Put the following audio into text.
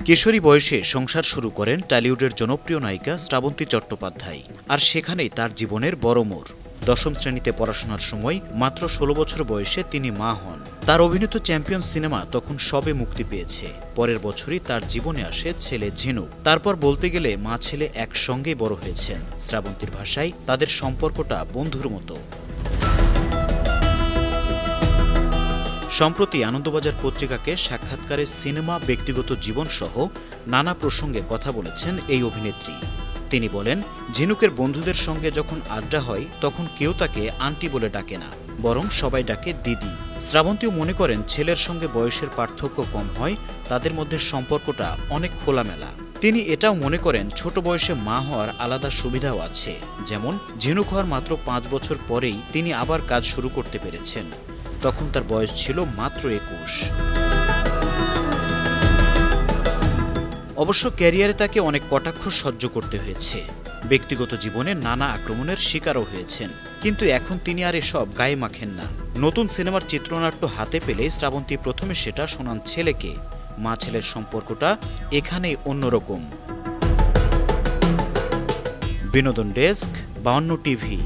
কিশোরী বয়সে সংসার শুরু করেন টলিউডের জনপ্রিয় নায়িকা শ্রাবন্তী চট্টোপাধ্যায়। আর সেখানেই তার জীবনের বড় মোড়। দশম শ্রেণীতে পড়াশোনার সময় মাত্র ১৬ বছর বয়সে তিনি মা হন। তার অভিনীত চ্যাম্পিয়ন সিনেমা তখন সবে মুক্তি পেয়েছে। পরের বছরই তার জীবনে আসে ছেলে ঝিনুক। তারপর বলতে গেলে মা ছেলে একসঙ্গে বড় হয়েছেন। শ্রাবন্তীর ভাষায় তাদের সম্পর্কটা বন্ধুর মতো। সম্প্রতি আনন্দবাজার পত্রিকাকে সাক্ষাৎকারে সিনেমা, ব্যক্তিগত জীবন সহ নানা প্রসঙ্গে কথা বলেছেন এই অভিনেত্রী। তিনি বলেন, ঝিনুকের বন্ধুদের সঙ্গে যখন আড্ডা হয় তখন কেউ তাকে আন্টি বলে ডাকে না, বরং সবাই ডাকে দিদি। শ্রাবন্তীও মনে করেন ছেলের সঙ্গে বয়সের পার্থক্য কম হয়, তাদের মধ্যে সম্পর্কটা অনেক খোলামেলা। তিনি এটাও মনে করেন ছোট বয়সে মা হওয়ার আলাদা সুবিধাও আছে, যেমন ঝিনুক হওয়ার মাত্র ৫ বছর পরেই তিনি আবার কাজ শুরু করতে পেরেছেন। তখন তার বয়স ছিল মাত্র ২১। অবশ্য ক্যারিয়ারে তাকে অনেক কটাক্ষ সহ্য করতে হয়েছে। ব্যক্তিগত জীবনে নানা আক্রমণের শিকারও হয়েছেন, কিন্তু এখন তিনি আর এসব গায়ে মাখেন না। নতুন সিনেমার চিত্রনাট্য হাতে পেলে শ্রাবন্তী প্রথমে সেটা শোনান ছেলেকে। মা ছেলের সম্পর্কটা এখানেই অন্যরকম। বিনোদন ডেস্ক, ৫২ টিভি।